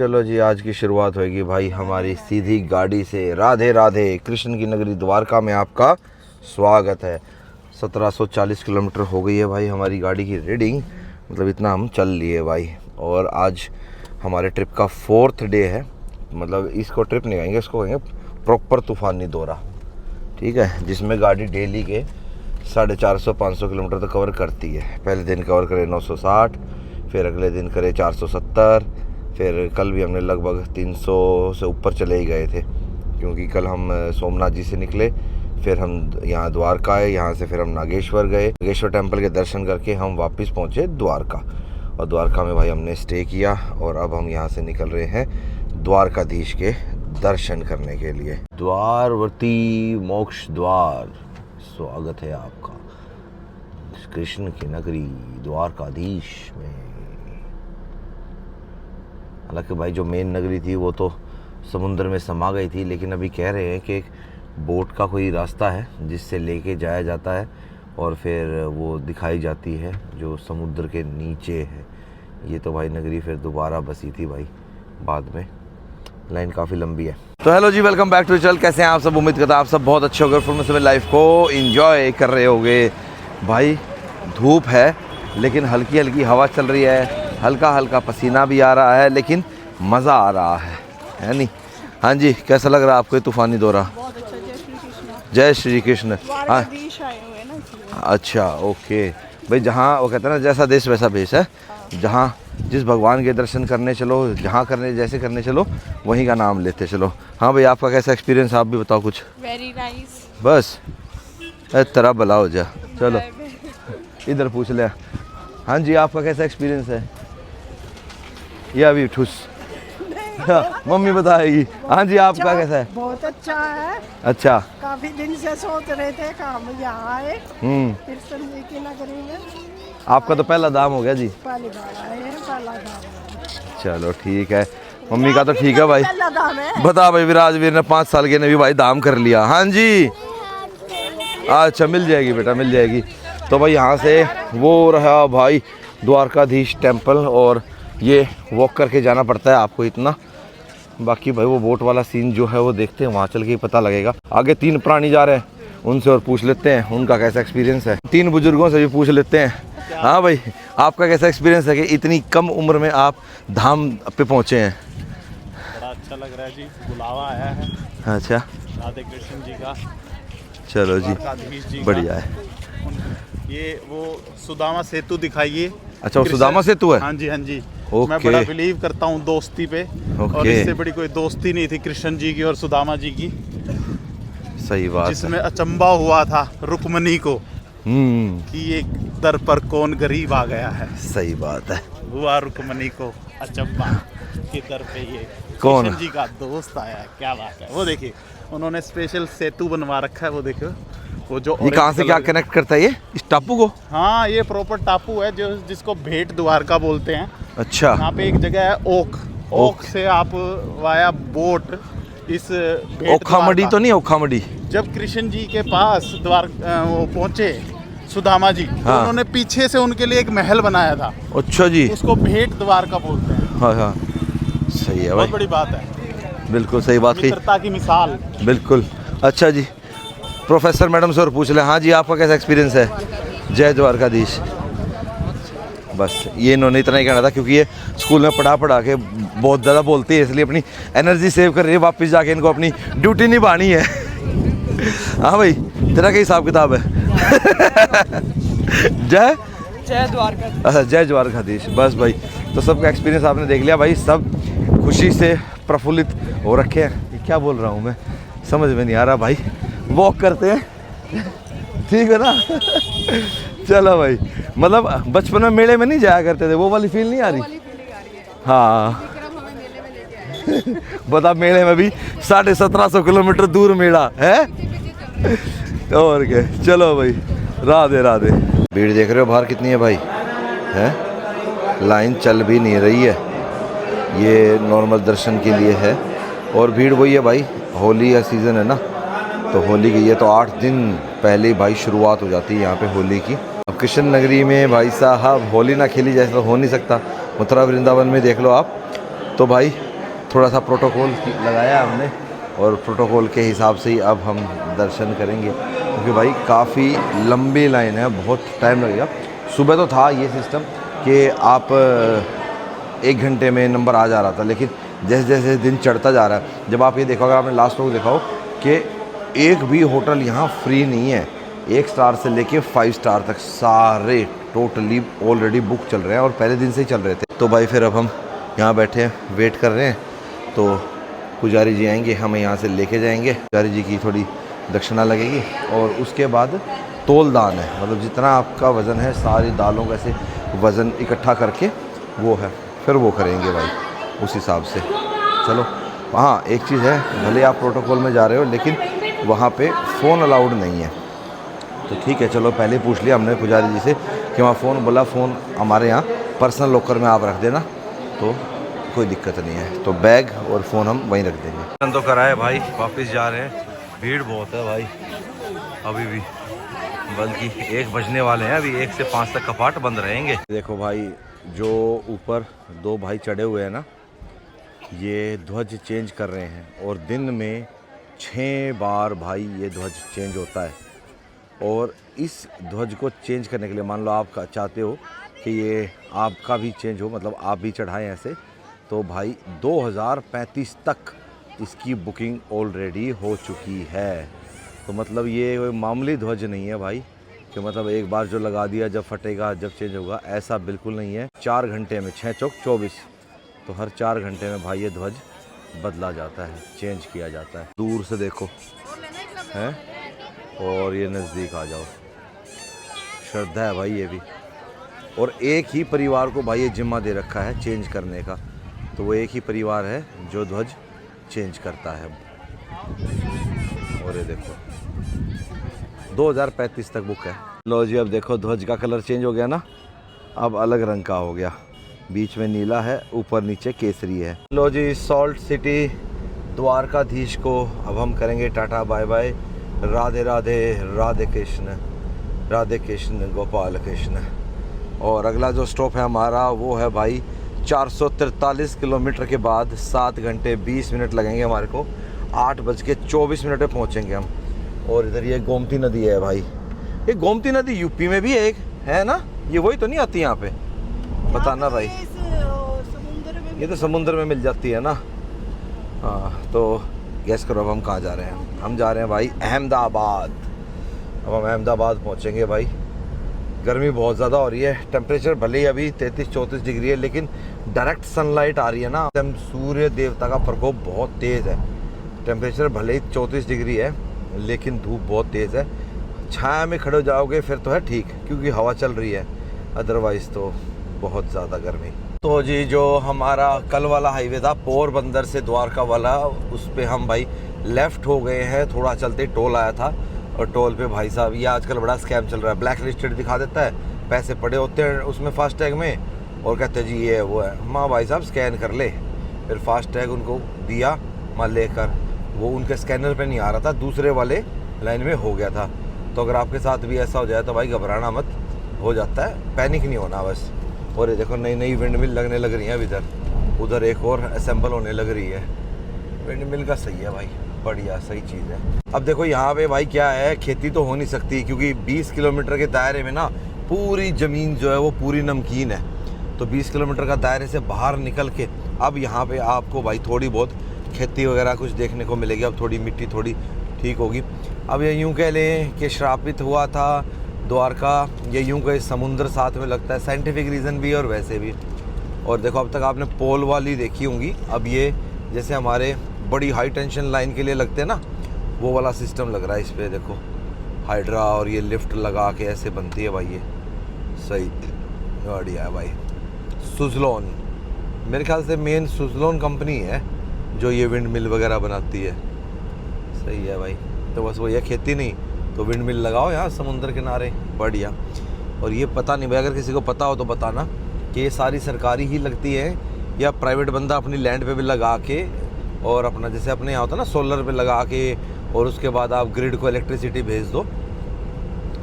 चलो जी, आज की शुरुआत होगी भाई हमारी सीधी गाड़ी से। राधे राधे। कृष्ण की नगरी द्वारका में आपका स्वागत है। 1740 किलोमीटर हो गई है भाई हमारी गाड़ी की रीडिंग, मतलब इतना हम चल लिए भाई। और आज हमारे ट्रिप का 4th डे है। मतलब इसको ट्रिप नहीं कहेंगे, इसको कहेंगे प्रॉपर तूफ़ानी दौरा, ठीक है, जिसमें गाड़ी डेली के 450-500 किलोमीटर तो कवर करती है। पहले दिन कवर करे 960, फिर अगले दिन करे 470, फिर कल भी हमने लगभग 300 से ऊपर चले ही गए थे, क्योंकि कल हम सोमनाथ जी से निकले, फिर हम यहाँ द्वारका आए, यहाँ से फिर हम नागेश्वर गए, नागेश्वर टेम्पल के दर्शन करके हम वापस पहुँचे द्वारका। और द्वारका में भाई हमने स्टे किया और अब हम यहाँ से निकल रहे हैं द्वारकाधीश के दर्शन करने के लिए। द्वारवती मोक्ष द्वार, स्वागत है आपका कृष्ण की नगरी द्वारकाधीश में। हालांकि भाई जो मेन नगरी थी वो तो समुद्र में समा गई थी, लेकिन अभी कह रहे हैं कि एक बोट का कोई रास्ता है जिससे लेके जाया जाता है और फिर वो दिखाई जाती है जो समुद्र के नीचे है। ये तो भाई नगरी फिर दोबारा बसी थी भाई बाद में। लाइन काफ़ी लंबी है। तो हेलो जी, वेलकम बैक टू चल। कैसे हैं आप सब? उम्मीद करता आप सब बहुत अच्छे होंगे, फुल में लाइफ को एंजॉय कर रहे होंगे। भाई धूप है लेकिन हल्की हल्की हवा चल रही है, हल्का हल्का पसीना भी आ रहा है, लेकिन मज़ा आ रहा है नहीं? हाँ जी, कैसा लग रहा है आपको ये तूफ़ानी दौरा? बहुत अच्छा। जय श्री कृष्ण। जय श्री कृष्ण। हाँ, अच्छा, ओके भाई। जहाँ वो कहते हैं ना, जैसा देश वैसा भेष है। जहाँ जिस भगवान के दर्शन करने चलो, जहाँ करने जैसे करने चलो, वहीं का नाम लेते चलो। हाँ भाई, आपका कैसा एक्सपीरियंस, आप भी बताओ कुछ। Very nice. बस तेरा भला हो जा। चलो इधर पूछ ले। हाँ जी, आपका कैसा एक्सपीरियंस है? ये अभी ठुस मम्मी बताएगी। हाँ जी, आपका कैसा है? बहुत अच्छा है। अच्छा, काफी दिन से सोच रहे थे कि हम यहाँ आए कृष्ण जी की नगरी में। आपका तो पहला दाम हो गया जी। पहली बार आए हैं, पहला दाम। चलो ठीक है, मम्मी का तो ठीक है भाई। पहला दाम है। बता भाई, विराजवीर ने 5 साल के ने भी भाई दाम कर लिया। हाँ जी, अच्छा मिल जाएगी बेटा, मिल जाएगी। तो भाई यहाँ से वो रहा भाई द्वारकाधीश टेम्पल, और ये वॉक करके जाना पड़ता है आपको इतना। बाकी भाई वो बोट वाला सीन जो है वो देखते हैं, वहाँ चल के ही पता लगेगा। आगे 3 प्राणी जा रहे हैं, उनसे और पूछ लेते हैं उनका कैसा एक्सपीरियंस है। 3 बुजुर्गों से भी पूछ लेते हैं। हाँ भाई, आपका कैसा एक्सपीरियंस है कि इतनी कम उम्र में आप धाम पे पहुँचे हैं? बड़ा अच्छा लग रहा है जी, बुलावा आया है। अच्छा, राधे कृष्ण जी का। चलो जी, जी बढ़िया है। ये वो सुदामा सेतु दिखाइए। अच्छा, वो सुदामा सेतु है? हाँ जी, हाँ जी। ओके। मैं बड़ा बिलीव करता हूँ दोस्ती पे। और इससे बड़ी कोई दोस्ती नहीं थी कृष्ण जी की और सुदामा जी की। सही बात है। जिसमें अचंबा हुआ था रुक्मणी को कि ये दर पर कौन गरीब आ गया है। सही बात है। हुआ रुक्मणी को अचंबा कि दर पे ये कौन? कृष्ण जी का दोस्त आया है। क्या बात है। वो देखिए, उन्होंने स्पेशल सेतु बनवा रखा है। वो देखो, वो जो ये कहाँ से क्या कनेक्ट करता है ये इस टापू को? हाँ, ये प्रॉपर टापू है जो जिसको भेंट द्वारका बोलते हैं। अच्छा। यहाँ पे एक जगह है ओक से आप वाया बोट इस ओखामड़ी तो नहीं? ओखामड़ी जब कृष्ण जी के पास वो पहुँचे सुदामा जी, तो उन्होंने पीछे से उनके लिए एक महल बनाया था। अच्छा जी, उसको भेंट द्वारका बोलते हैं। हाँ हाँ, सही है भाई, बहुत बड़ी बात है। बिल्कुल सही बात कही, मित्रता की मिसाल। बिल्कुल। अच्छा जी, प्रोफेसर मैडम से और पूछ ले। हाँ जी, आपका कैसा एक्सपीरियंस है? जय द्वारकाधीश। बस ये इन्होंने इतना ही कहना था, क्योंकि ये स्कूल में पढ़ा के बहुत ज़्यादा बोलती है, इसलिए अपनी एनर्जी सेव कर रही है। वापस जाके इनको अपनी ड्यूटी निभानी है। हाँ भाई, तेरा क्या हिसाब किताब है? जय द्वारका। अच्छा, जय द्वारकाधीश। बस भाई, तो सबका एक्सपीरियंस आपने देख लिया भाई। सब खुशी से प्रफुल्लित हो रखे हैं। ये क्या बोल रहा हूँ मैं, समझ में नहीं आ रहा भाई। वॉक करते हैं, ठीक है ना? चलो भाई, मतलब बचपन में मेले में नहीं जाया करते थे, वो वाली फील नहीं आ रही? हाँ बता, मेले में भी 1750 किलोमीटर दूर मेला है और क्या। चलो भाई, राधे राधे। भीड़ देख रहे हो बाहर कितनी है भाई, है? लाइन चल भी नहीं रही है। ये नॉर्मल दर्शन के लिए है, और भीड़ वही है भाई, होली का सीज़न है ना, तो होली की ये तो 8 दिन पहले ही भाई शुरुआत हो जाती है यहाँ पे होली की। अब कृष्ण नगरी में भाई साहब होली ना खेली जैसे तो हो नहीं सकता। मथुरा वृंदावन में देख लो आप, तो भाई थोड़ा सा प्रोटोकॉल लगाया हमने और प्रोटोकॉल के हिसाब से ही अब हम दर्शन करेंगे, क्योंकि भाई काफ़ी लंबी लाइन है, बहुत टाइम लगेगा। सुबह तो था ये सिस्टम कि आप 1 घंटे में नंबर आ जा रहा था, लेकिन जैसे जैसे दिन चढ़ता जा रहा है, जब आप ये देखोगे, आपने लास्ट लोग देखा हो कि एक भी होटल यहाँ फ्री नहीं है। 1 स्टार से लेके 5 स्टार तक सारे टोटली ऑलरेडी बुक चल रहे हैं और पहले दिन से ही चल रहे थे। तो भाई फिर अब हम यहाँ बैठे हैं, वेट कर रहे हैं, तो पुजारी जी आएंगे, हमें यहाँ से लेके जाएंगे। पुजारी जी की थोड़ी दक्षिणा लगेगी और उसके बाद तोल दान है, मतलब जितना आपका वज़न है सारी दालों का ऐसे वज़न इकट्ठा करके वो है, फिर वो करेंगे भाई उस हिसाब से। चलो, हाँ एक चीज़ है, भले आप प्रोटोकॉल में जा रहे हो लेकिन वहाँ पे फ़ोन अलाउड नहीं है, तो ठीक है। चलो, पहले पूछ लिया हमने पुजारी जी से कि वहाँ फ़ोन, बोला फ़ोन हमारे यहाँ पर्सनल लॉकर में आप रख देना, तो कोई दिक्कत नहीं है। तो बैग और फ़ोन हम वहीं रख देंगे। तो कराए भाई, वापस जा रहे हैं। भीड़ बहुत है भाई अभी भी, बल्कि 1 बजने वाले हैं अभी, 1 से 5 तक कपाट बंद रहेंगे। देखो भाई, जो ऊपर 2 भाई चढ़े हुए हैं ना, ये ध्वज चेंज कर रहे हैं और दिन में 6 बार भाई ये ध्वज चेंज होता है। और इस ध्वज को चेंज करने के लिए, मान लो आप चाहते हो कि ये आपका भी चेंज हो, मतलब आप भी चढ़ाएं ऐसे, तो भाई 2035 तक इसकी बुकिंग ऑलरेडी हो चुकी है। तो मतलब ये कोई मामूली ध्वज नहीं है भाई, कि मतलब एक बार जो लगा दिया जब फटेगा जब चेंज होगा, ऐसा बिल्कुल नहीं है। 4 घंटे में 6 चौक 24, तो हर 4 घंटे में भाई ये ध्वज बदला जाता है, चेंज किया जाता है। दूर से देखो है और ये नज़दीक आ जाओ, श्रद्धा है भाई ये भी। और एक ही परिवार को भाई ये जिम्मा दे रखा है चेंज करने का, तो वो एक ही परिवार है जो ध्वज चेंज करता है। और ये देखो 2035 तक बुक है। लो जी, अब देखो ध्वज का कलर चेंज हो गया ना, अब अलग रंग का हो गया, बीच में नीला है, ऊपर नीचे केसरी है। लो जी, सॉल्ट सिटी द्वारकाधीश को अब हम करेंगे tata bye bye. Radhe Radhe, Radhe Krishna Gopal Krishna. और अगला जो स्टॉप है हमारा वो है भाई 443 किलोमीटर के बाद 7 घंटे 20 मिनट लगेंगे हमारे को, 8:24 पे पहुँचेंगे हम। और इधर ये गोमती नदी है भाई, ये गोमती नदी यूपी में भी एक है ना, ये वही तो नहीं आती यहाँ पे, बताना भाई। ये तो समुद्र में मिल जाती है ना। हाँ, तो गैस करो अब हम कहाँ जा रहे हैं। हम जा रहे हैं भाई अहमदाबाद। अब हम अहमदाबाद पहुँचेंगे भाई। गर्मी बहुत ज़्यादा हो रही है, टेम्परेचर भले ही अभी 33-34 डिग्री है, लेकिन डायरेक्ट सनलाइट आ रही है ना, सूर्य देवता का प्रकोप बहुत तेज़ है। टेम्परेचर भले ही 34 डिग्री है, लेकिन धूप बहुत तेज़ है। छाया में खड़े हो जाओगे फिर तो है ठीक, क्योंकि हवा चल रही है, अदरवाइज़ तो बहुत ज़्यादा गर्मी। तो जी, जो हमारा कल वाला हाईवे था पोरबंदर से द्वारका वाला, उस पर हम भाई लेफ़्ट हो गए हैं। थोड़ा चलते टोल आया था, और टोल पे भाई साहब ये आजकल बड़ा स्कैम चल रहा है, ब्लैक लिस्टेड दिखा देता है, पैसे पड़े होते हैं उसमें फास्टैग में, और कहते हैं जी ये वो है। माँ भाई साहब स्कैन कर ले, फिर फास्टैग उनको दिया, माँ लेकर वो उनके स्कैनर पे नहीं आ रहा था, दूसरे वाले लाइन में हो गया था। तो अगर आपके साथ भी ऐसा हो जाए तो भाई घबराना मत, हो जाता है, पैनिक नहीं होना बस। और ये देखो नई नई विंड मिल लगने लग रही है अब इधर, उधर एक और असेंबल होने लग रही है। विंड मिल का सही है भाई, बढ़िया सही चीज़ है। अब देखो यहाँ पे भाई क्या है, खेती तो हो नहीं सकती, क्योंकि 20 किलोमीटर के दायरे में ना पूरी ज़मीन जो है वो पूरी नमकीन है। तो 20 किलोमीटर का दायरे से बाहर निकल के अब यहाँ पे आपको भाई थोड़ी बहुत खेती वगैरह कुछ देखने को मिलेगी। अब थोड़ी मिट्टी थोड़ी ठीक होगी। अब ये यूँ कह लें कि श्रापित हुआ था द्वारका, ये यूँ कहीं समुद्र साथ में लगता है, साइंटिफिक रीज़न भी और वैसे भी। और देखो अब तक आपने पोल वाली देखी होंगी, अब ये जैसे हमारे बड़ी हाई टेंशन लाइन के लिए लगते हैं ना, वो वाला सिस्टम लग रहा है इस पर। देखो हाइड्रा और ये लिफ्ट लगा के ऐसे बनती है भाई, ये सही बढ़िया है भाई। सुजलोन, मेरे ख्याल से मेन सुजलोन कंपनी है जो ये विंड मिल वगैरह बनाती है। सही है भाई। तो बस वो ये खेती नहीं तो विंड मिल लगाओ यहाँ समुद्र किनारे, बढ़िया। और ये पता नहीं भाई, अगर किसी को पता हो तो बताना कि ये सारी सरकारी ही लगती है या प्राइवेट बंदा अपनी लैंड पे भी लगा के, और अपना जैसे अपने यहाँ होता है ना सोलर पे लगा के, और उसके बाद आप ग्रिड को इलेक्ट्रिसिटी भेज दो,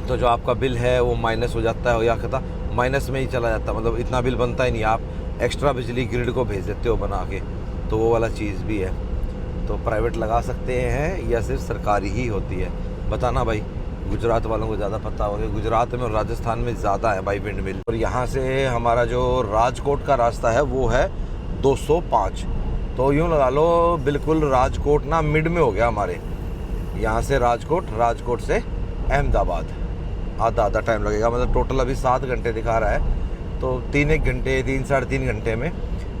तो जो आपका बिल है वो माइनस हो जाता है, या कहता माइनस में ही चला जाता है, मतलब इतना बिल बनता ही नहीं, आप एक्स्ट्रा बिजली ग्रिड को भेज देते हो बना के। तो वो वाला चीज़ भी है। तो प्राइवेट लगा सकते हैं या सिर्फ सरकारी ही होती है, बताना भाई। गुजरात वालों को ज़्यादा पता होगा, गुजरात में और राजस्थान में ज़्यादा है भाई विंड मिल। और यहाँ से हमारा जो राजकोट का रास्ता है वो है 205। तो यूँ लगा लो बिल्कुल राजकोट ना मिड में हो गया हमारे यहाँ से राजकोट से अहमदाबाद आधा टाइम लगेगा। मतलब टोटल अभी 7 घंटे दिखा रहा है, तो 3 घंटे 3 साढ़े 3 घंटे में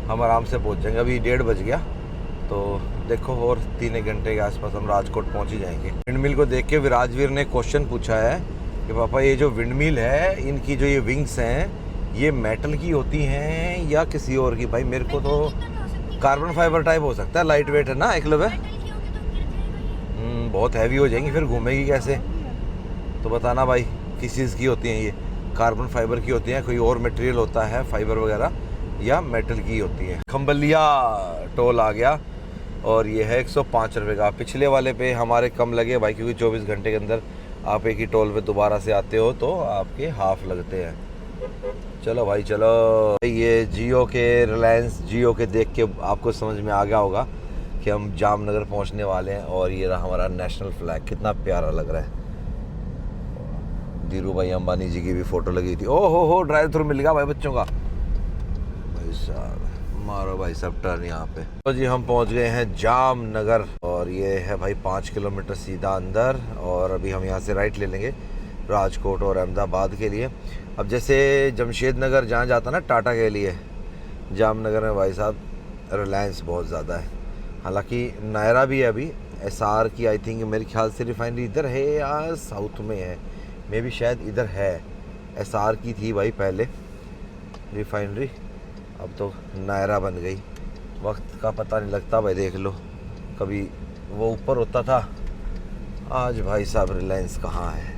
हम आराम से पहुँच जाएंगे। अभी 1:30 बज गया, तो देखो और 3 घंटे के आसपास हम राजकोट पहुँच ही जाएंगे। विंड मिल को देख के विराजवीर ने क्वेश्चन पूछा है कि पापा ये जो विंड मिल है इनकी जो ये विंग्स हैं ये मेटल की होती हैं या किसी और की? भाई मेरे को तो कार्बन फाइबर टाइप हो सकता है, लाइट वेट है ना एकलव्य। बहुत हैवी हो जाएंगी फिर घूमेगी कैसे? तो बताना भाई किस चीज़ की होती हैं ये, कार्बन फाइबर की होती हैं, कोई और मटेरियल होता है फाइबर वगैरह, या मेटल की होती है। खम्बलिया टोल आ गया और ये है 105 रुपये का। पिछले वाले पे हमारे कम लगे भाई, क्योंकि 24 घंटे के अंदर आप एक ही टोल पे दोबारा से आते हो तो आपके हाफ लगते हैं। चलो भाई चलो। ये जियो के रिलायंस जियो के देख के आपको समझ में आ गया होगा कि हम जामनगर पहुंचने वाले हैं। और ये रहा हमारा नेशनल फ्लैग, कितना प्यारा लग रहा है। धीरू भाई अंबानी जी की भी फ़ोटो लगी थी। ओ हो ड्राइव थ्रू मिल गया भाई बच्चों का। भाई साहब मारो भाई सब टर्न यहाँ पे। तो जी हम पहुँच गए हैं जामनगर और ये है भाई 5 किलोमीटर सीधा अंदर। और अभी हम यहाँ से राइट ले लेंगे राजकोट और अहमदाबाद के लिए। अब जैसे जमशेद नगर जहाँ जाता ना टाटा के लिए, जामनगर में भाई साहब रिलायंस बहुत ज़्यादा है। हालांकि नायरा भी है अभी, एसआर की आई थिंक मेरे ख्याल से रिफाइनरी इधर है या साउथ में है, मे भी शायद इधर है। एसआर की थी भाई पहले रिफाइनरी, अब तो नायरा बन गई। वक्त का पता नहीं लगता भाई, देख लो कभी वो ऊपर होता था, आज भाई साहब रिलायंस कहाँ है।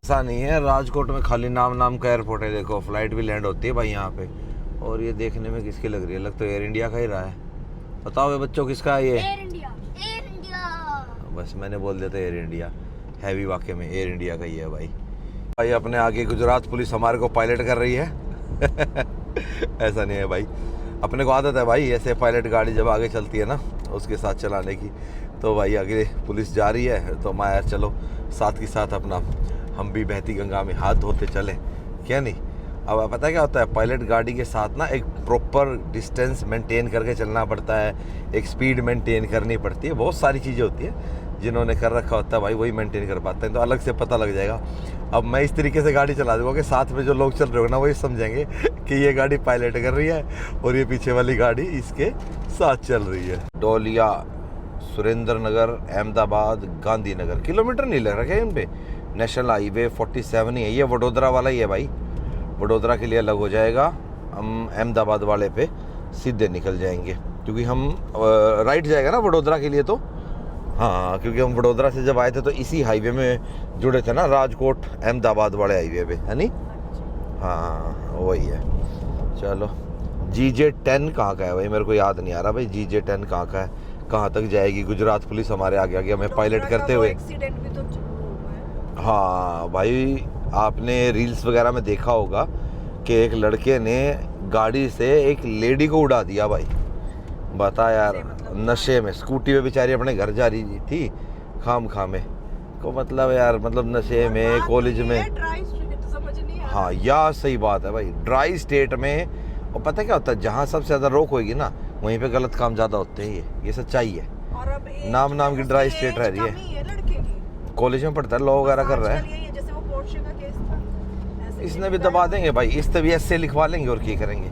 ऐसा नहीं है राजकोट में खाली नाम का एयरपोर्ट है। देखो फ्लाइट भी लैंड होती है भाई यहाँ पे। और ये देखने में किसकी लग रही है? लग तो एयर इंडिया का ही रहा है। बताओ बच्चों किसका है ये? Air India. बस मैंने बोल दिया था एयर इंडिया, हैवी वाकई में एयर इंडिया का ही है भाई। भाई अपने आगे गुजरात पुलिस हमारे को पायलट कर रही है। ऐसा नहीं है भाई, अपने को आदत है भाई ऐसे पायलट गाड़ी जब आगे चलती है ना उसके साथ चलाने की। तो भाई आगे पुलिस जा रही है तो मैं यार चलो साथ के साथ अपना हम भी बहती गंगा में हाथ धोते चले, क्या नहीं। अब पता है क्या होता है, पायलट गाड़ी के साथ ना एक प्रॉपर डिस्टेंस मेंटेन करके चलना पड़ता है, एक स्पीड मेंटेन करनी पड़ती है, बहुत सारी चीज़ें होती है। जिन्होंने कर रखा होता है भाई वही मेंटेन कर पाते हैं, तो अलग से पता लग जाएगा। अब मैं इस तरीके से गाड़ी चला दूँगा कि साथ में जो लोग चल रहे हो ना वही समझेंगे कि ये गाड़ी पायलट कर रही है और ये पीछे वाली गाड़ी इसके साथ चल रही है। डोलिया, सुरेंद्र नगर, अहमदाबाद, गांधीनगर, किलोमीटर नहीं लग रहा है इन पे। नेशनल हाईवे 47 ही है, ये वडोदरा वाला ही है भाई। वडोदरा के लिए अलग हो जाएगा, हम अहमदाबाद वाले पे सीधे निकल जाएंगे क्योंकि हम राइट जाएगा ना वडोदरा के लिए। तो हाँ, क्योंकि हम वडोदरा से जब आए थे तो इसी हाईवे में जुड़े थे ना, राजकोट अहमदाबाद वाले हाईवे पे, है नहीं? हाँ वही है। चलो GJ10 कहाँ का है भाई, मेरे को याद नहीं आ रहा भाई GJ10 कहाँ का है, कहाँ तक जाएगी। गुजरात पुलिस हमारे आगे आगे हमें पायलट करते हुए। एक्सीडेंट भी तो हुआ है। हाँ भाई आपने रील्स वगैरह में देखा होगा कि एक लड़के ने गाड़ी से एक लेडी को उड़ा दिया भाई। बता यार, नशे में स्कूटी पे बेचारी अपने घर जा रही थी खाम में को, मतलब यार मतलब नशे में कॉलेज में। हाँ यार सही बात है भाई, ड्राई स्टेट में। और पता क्या होता है, जहाँ सबसे ज़्यादा रोक होगी ना वहीं पे गलत काम ज़्यादा होते हैं। ये सच्चाई है। और अब नाम की ड्राई स्टेट रह रही है। कॉलेज में पढ़ता है, लॉ वगैरह कर रहा है। जैसे वो पोर्शे का केस था, इसने भी दबा देंगे भाई, इस तबीयत से लिखवा लेंगे और क्या करेंगे।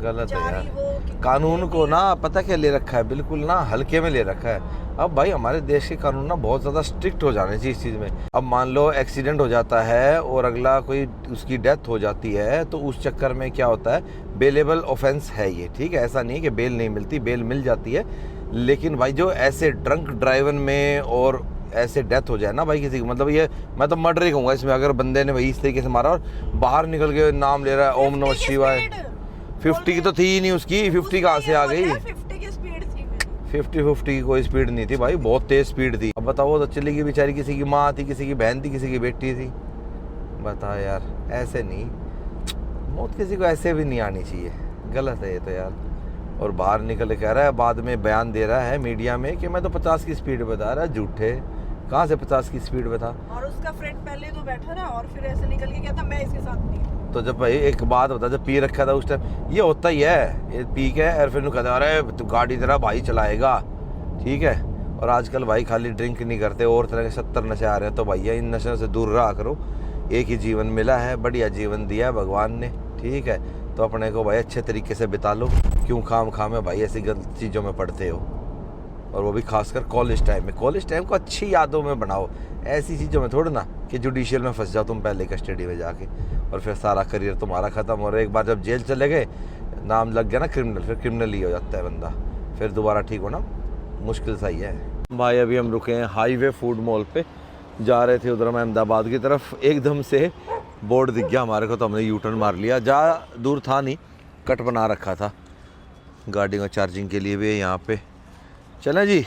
गलत है यार, कानून को ना पता क्या ले रखा है, बिल्कुल ना हल्के में ले रखा है। अब भाई हमारे देश के कानून ना बहुत ज़्यादा स्ट्रिक्ट हो जाने चाहिए इस चीज़ में। अब मान लो एक्सीडेंट हो जाता है और अगला कोई उसकी डेथ हो जाती है तो उस चक्कर में क्या होता है, बेलेबल ऑफेंस है ये, ठीक है। ऐसा नहीं है कि बेल नहीं मिलती, बेल मिल जाती है। लेकिन भाई जो ऐसे ड्रंक ड्राइवर में और ऐसे डेथ हो जाए ना भाई किसी की, मतलब ये मैं तो मर्डर ही कहूँगा इसमें। अगर बंदे ने भाई इस तरीके से मारा और बाहर निकल के नाम ले रहा है ओम नमः शिवाय, 50 की तो थी ही नहीं उसकी, 50 कहाँ से आ गई? 50 की स्पीड थी। 50-50 की कोई स्पीड नहीं थी भाई, बहुत तेज स्पीड थी। अब बताओ तो चलेगी बेचारी, किसी की माँ थी, किसी की बहन थी, किसी की बेटी थी। बता यार, ऐसे नहीं, मौत किसी को ऐसे भी नहीं आनी चाहिए, गलत है ये तो यार। और बाहर निकल के कह रहा है, बाद में बयान दे रहा है मीडिया में कि मैं तो 50 की स्पीड बता रहा है। झूठे, कहाँ से 50 की स्पीड बता। और उसका फ्रेंड पहले तो बैठा ना, और फिर ऐसे निकल के कहता मैं इसके साथ नहीं। तो जब भाई एक बात बता, जब पी रखा था उस टाइम, ये होता ही है, ये पी के और फिर कहता अरे तू गाड़ी तेरा भाई चलाएगा, ठीक है। और आजकल भाई खाली ड्रिंक नहीं करते और तरह के 70 नशे आ रहे हैं, तो भैया इन नशों से दूर रहा करो। एक ही जीवन मिला है, बढ़िया जीवन दिया है भगवान ने, ठीक है। तो अपने को भाई अच्छे तरीके से बिता लो, क्यों खाम में भाई ऐसी गलत चीज़ों में पड़ते हो। और वो भी खासकर कॉलेज टाइम में, कॉलेज टाइम को अच्छी यादों में बनाओ, ऐसी चीज़ों में थोड़ा ना कि जुडिशियल में फंस जाओ तुम पहले कस्टडी में जाके, और फिर सारा करियर तुम्हारा ख़त्म। और एक बार जब जेल चले गए, नाम लग गया ना क्रिमिनल, फिर क्रिमिनल ही हो जाता है बंदा, फिर दोबारा ठीक होना मुश्किल सा ही है भाई। अभी हम रुके हैं हाईवे फूड मॉल पे, जा रहे थे उधर हम अहमदाबाद की तरफ, एकदम से बोर्ड दिख गया हमारे को, तो हमने यू टर्न मार लिया। जा दूर था नहीं, कट बना रखा था गाड़ी को चार्जिंग के लिए भी यहाँ पे। चलें जी,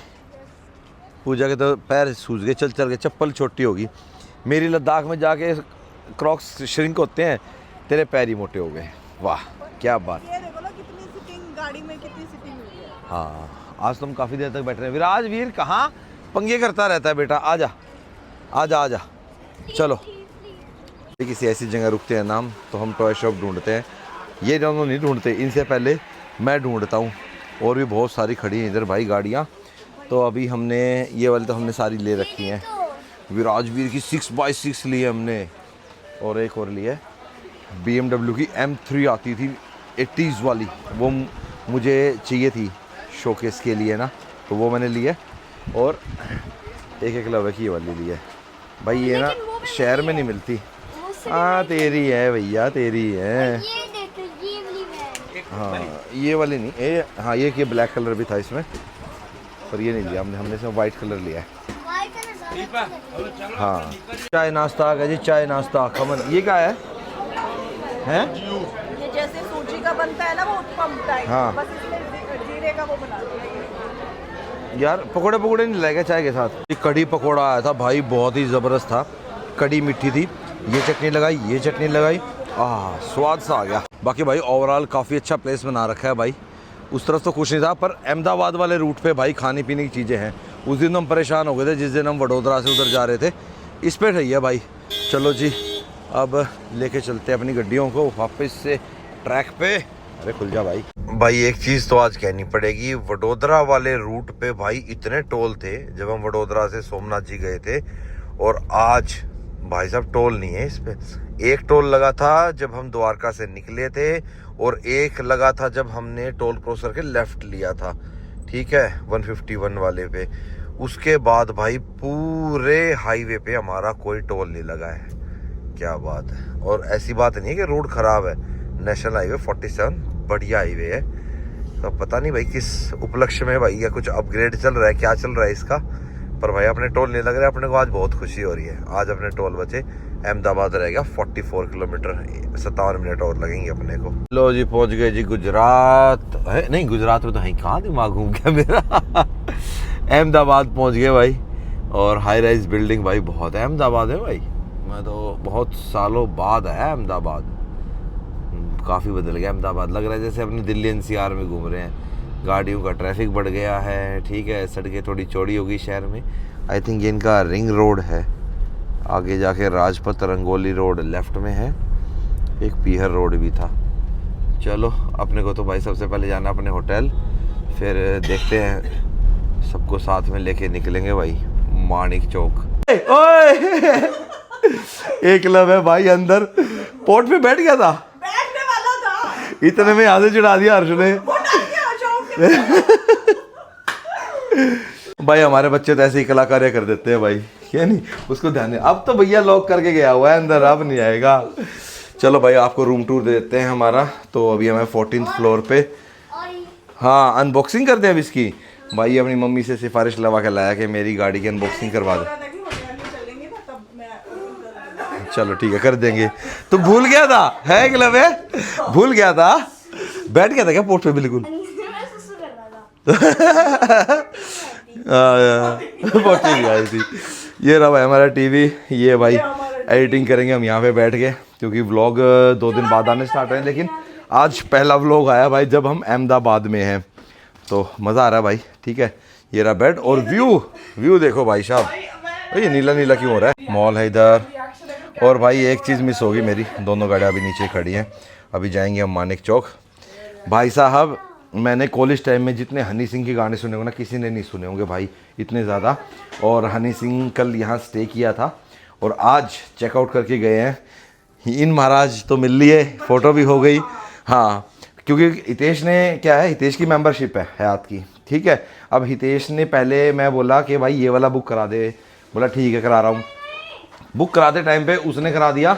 पूजा के तो पैर सूज गए चल चल के, चप्पल छोटी होगी मेरी। लद्दाख में जाके क्रॉक्स श्रिंक होते हैं, तेरे पैर ही मोटे हो गए। वाह क्या बात। ये देखो ना कितनी सीटिंग गाड़ी में, कितनी सीटिंग हुई है। हाँ, आज तुम काफ़ी देर तक बैठ रहे हैं। विराज वीर कहाँ पंगे करता रहता है बेटा, आजा आजा आजा। चलो किसी ऐसी जगह रुकते हैं नाम, तो हम टॉय शॉप ढूंढते हैं। ये दोनों नहीं ढूंढते, इनसे पहले मैं ढूंढता हूँ। और भी बहुत सारी खड़ी हैं इधर भाई गाड़ियाँ। तो अभी हमने ये वाली तो हमने सारी ले रखी हैं। विराजवीर की 6x6 ली है हमने, और एक और ली है BMW की M3 आती थी 80s वाली, वो मुझे चाहिए थी शोकेस के लिए ना, तो वो मैंने ली है। और एक लवे की ये वाली ली है भाई, ये ना शहर में नहीं मिलती। हाँ तेरी है भैया, तेरी है। हाँ ये वाली नहीं, ये हाँ ये ब्लैक कलर भी था इसमें, पर ये नहीं लिया हमने इसमें वाइट कलर लिया है। हाँ चाय नाश्ता आ गया जी, चाय नाश्ता खमन। ये क्या है? हैं? ये जैसे सूजी का बनता है ना वो उत्पम टाइप, हाँ। बस इसमें जीरे का वो बना दिया है। यार पकोड़े नहीं लाएगा चाय के साथ? ये कढ़ी पकोड़ा आया था भाई, बहुत ही ज़बरदस्त था। कढ़ी मीठी थी, ये चटनी लगाई, ये चटनी लगाई, स्वाद सा आ गया। बाकी भाई ओवरऑल काफ़ी अच्छा प्लेस बना रखा है भाई। उस तरफ तो कुछ नहीं था, पर अहमदाबाद वाले रूट पे भाई खाने पीने की चीज़ें हैं। उस दिन तो हम परेशान हो गए थे जिस दिन हम वडोदरा से उधर जा रहे थे। इस पे सही है भाई। चलो जी, अब लेके चलते हैं अपनी गड्डियों को वापस से ट्रैक पे। अरे खुल जा भाई। भाई एक चीज़ तो आज कहनी पड़ेगी, वडोदरा वाले रूट पे भाई इतने टोल थे जब हम वडोदरा से सोमनाथ जी गए थे, और आज भाई साहब टोल नहीं है इस पे। एक टोल लगा था जब हम द्वारका से निकले थे, और एक लगा था जब हमने टोल क्रॉस करके लेफ्ट लिया था, ठीक है, 151 वाले पे। उसके बाद भाई पूरे हाईवे पे हमारा कोई टोल नहीं लगा है। क्या बात है। और ऐसी बात नहीं है कि रोड खराब है, नेशनल हाईवे 47 बढ़िया हाईवे है। तो पता नहीं भाई किस उपलक्ष्य में भाई, या कुछ अपग्रेड चल रहा है, क्या चल रहा है इसका, पर भाई अपने टोल नहीं लग रहा है। अपने को आज बहुत खुशी हो रही है, आज अपने टोल बचे। अहमदाबाद रहेगा 44 किलोमीटर, 57 मिनट और लगेंगे अपने को। लो जी पहुंच गए जी गुजरात है, नहीं गुजरात में तो है कहाँ, दिमाग घूम गया मेरा। अहमदाबाद पहुंच गए भाई, और हाई राइज बिल्डिंग भाई बहुत है अहमदाबाद है भाई। मैं तो बहुत सालों बाद आया अहमदाबाद, काफ़ी बदल गया अहमदाबाद। लग रहा है जैसे अपने दिल्ली NCR में घूम रहे हैं। गाड़ियों का ट्रैफिक बढ़ गया है, ठीक है, सड़कें थोड़ी चौड़ी होगी शहर में। आई थिंक ये इनका रिंग रोड है। आगे जाके राजपथ रंगोली रोड लेफ्ट में है, एक पीहर रोड भी था। चलो अपने को तो भाई सबसे पहले जाना अपने होटल, फिर देखते हैं, सबको साथ में लेके निकलेंगे भाई मानिक चौक। ओए एक लव है भाई अंदर पोर्ट पे बैठ गया था, बैठने वाला था, इतने में आधे चढ़ा दिया हर्ष ने। भाई हमारे बच्चे तो ऐसे ही कलाकार्य कर देते हैं भाई, क्या नहीं उसको ध्यान है। अब तो भैया लॉक करके गया हुआ है अंदर, अब नहीं आएगा। चलो भाई आपको रूम टूर दे देते हैं हमारा। तो अभी हमें 14th फ्लोर पे, हाँ अनबॉक्सिंग करते हैं अब इसकी। भाई अपनी मम्मी से सिफारिश लगा के लाया कि मेरी गाड़ी की अनबॉक्सिंग करवा दे। चलो ठीक है कर देंगे। तो भूल गया था है कि लव है, भूल गया था, बैठ गया था क्या पोर्ट पे बिल्कुल। पहुंची भी आई थी। ये रहा भाई हमारा टीवी, ये भाई एडिटिंग करेंगे हम यहाँ पे बैठ के, क्योंकि व्लॉग 2 दिन बाद आने स्टार्ट हैं, लेकिन आज पहला व्लॉग आया भाई जब हम अहमदाबाद में हैं, तो मज़ा आ रहा है भाई। ठीक है, ये रहा बेड और व्यू देखो भाई साहब, ये नीला नीला क्यों हो रहा है। मॉल है इधर। और भाई एक चीज़ मिस होगी मेरी, दोनों गाड़ियाँ अभी नीचे खड़ी हैं, अभी जाएंगे हम मानिक चौक। भाई साहब मैंने कॉलेज टाइम में जितने हनी सिंह के गाने सुने होंगे ना, किसी ने नहीं सुने होंगे भाई इतने ज़्यादा। और हनी सिंह कल यहाँ स्टे किया था और आज चेकआउट करके गए हैं। इन महाराज तो मिल लिए, फ़ोटो भी हो गई। हाँ, क्योंकि हितेश ने क्या है, हितेश की मेंबरशिप है हयात की। ठीक है, अब हितेश ने पहले, मैं बोला कि भाई ये वाला बुक करा दे, बोला ठीक है करा रहा हूँ। बुक कराते टाइम पे उसने करा दिया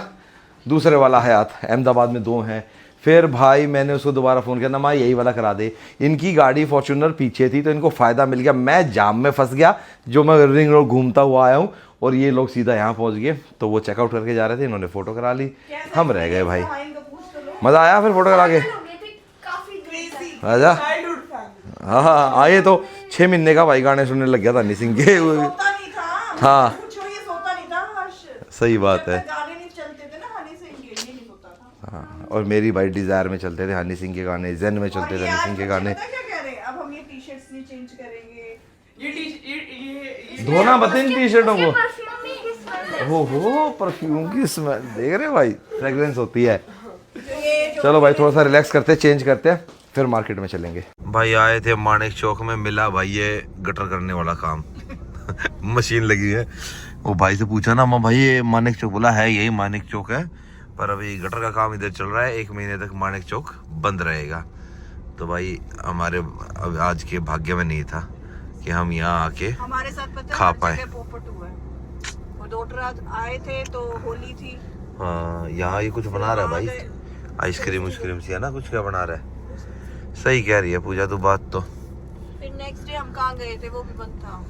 दूसरे वाला हयात, अहमदाबाद में 2 हैं। फिर भाई मैंने उसको दोबारा फ़ोन किया ना, माँ यही वाला करा दे। इनकी गाड़ी फॉर्च्यूनर पीछे थी तो इनको फ़ायदा मिल गया, मैं जाम में फंस गया, जो मैं रिंग रोड घूमता हुआ आया हूँ, और ये लोग सीधा यहाँ पहुँच गए। तो वो चेकआउट करके जा रहे थे, इन्होंने फ़ोटो करा ली, हम रह गए भाई। मज़ा आया फिर फ़ोटो करा के? आजा। हाँ आए तो 6 महीने का भाई गाने सुनने लग गया था हनी सिंह के। हाँ सही बात है। हाँ, और मेरी भाई डिजायर में चलते थे हनी सिंह के गाने, जेन में चलते थे हनी सिंह के गाने। अब हम ये टी-शर्ट्स नहीं चेंज करेंगे, ये धोना बता इन टी शर्टों को। हो परफ्यूम की स्मेल देख रहे हो भाई, फ्रेग्रेंस होती है। चलो भाई थोड़ा सा रिलैक्स करते हैं, चेंज करते हैं, फिर मार्केट में चलेंगे। भाई आए थे मानिक चौक में, मिला भाई ये गटर करने वाला काम मशीन लगी है। वो भाई से पूछा ना, मैं भाई ये मानिक चौक, बोला है यही मानिक चौक है, पर अभी गटर का काम इधर चल रहा है, 1 महीने तक मानिक चौक बंद रहेगा। तो भाई हमारे अब आज के भाग्य में नहीं था कि हम यहाँ आके हमारे साथ पता खा पाए। पोपट हुआ है। वो डॉक्टर आए थे तो होली थी। हाँ यहाँ ये कुछ बना रहा है भाई, आइसक्रीम उस्क्रीम सी है ना, कुछ क्या बना रहा है। सही कह रही है पूजा तू बात तो। फिर नेक्स्ट डे हम कहाँ गए थे, वो भी बंद था,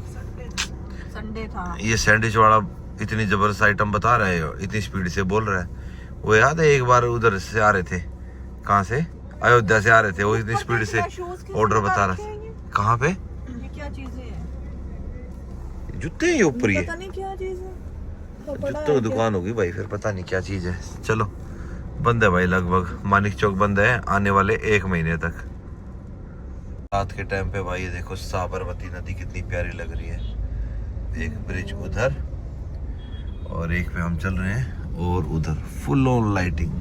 संडे था। ये सैंडविच वाला इतनी जबरदस्त आइटम बता रहे हो, इतनी स्पीड से बोल रहा है। वो याद है एक बार उधर से आ रहे थे, कहाँ से, अयोध्या से आ रहे थे, वो इतनी स्पीड से ऑर्डर बता रहा था। कहाँ पे? ये क्या चीजें हैं? जूते हैं ये ऊपर, ये पता नहीं क्या चीज है। जूतों की दुकान होगी भाई, फिर पता नहीं क्या चीज है। चलो बंद है भाई, लगभग मानिक चौक बंद है आने वाले 1 महीने तक। रात के टाइम पे भाई ये देखो साबरमती नदी कितनी प्यारी लग रही है। एक ब्रिज उधर और एक पे हम चल रहे हैं, और उधर फुल ऑन लाइटिंग,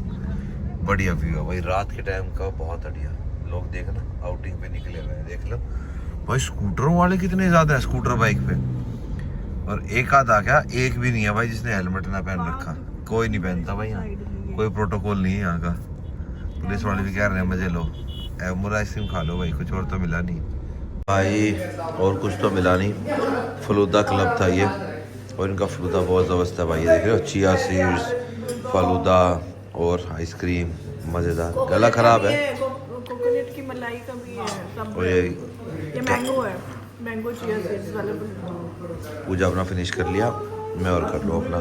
बढ़िया व्यू है भाई रात के टाइम का, बहुत बढ़िया। लोग देखना आउटिंग पे निकले हुए हैं, देख लो भाई। स्कूटरों वाले कितने ज्यादा है, स्कूटर बाइक पे, और एक आधा क्या, एक भी नहीं है भाई जिसने हेलमेट ना पहन रखा। कोई नहीं पहनता भाई यहाँ, कोई प्रोटोकॉल नहीं है यहाँ का। पुलिस वाले भी कह रहे हैं मजे लो, एमोर आइसक्रीम खा लो भाई, कुछ और तो मिला नहीं भाई, और कुछ तो मिला नहीं। फलूदा क्लब था ये, और इनका फलूदा बहुत ज़बरदस्त है भाई, ये देख रहे हो, चिया सीड्स, फलूदा और आइसक्रीम मज़ेदार। गला ख़राब है। कोकोनट की मलाई का भी है, और ये मैंगो है, मैंगो चिया सीड्स वाला। पूजा अपना फिनिश कर लिया, मैं और कर लूँ अपना।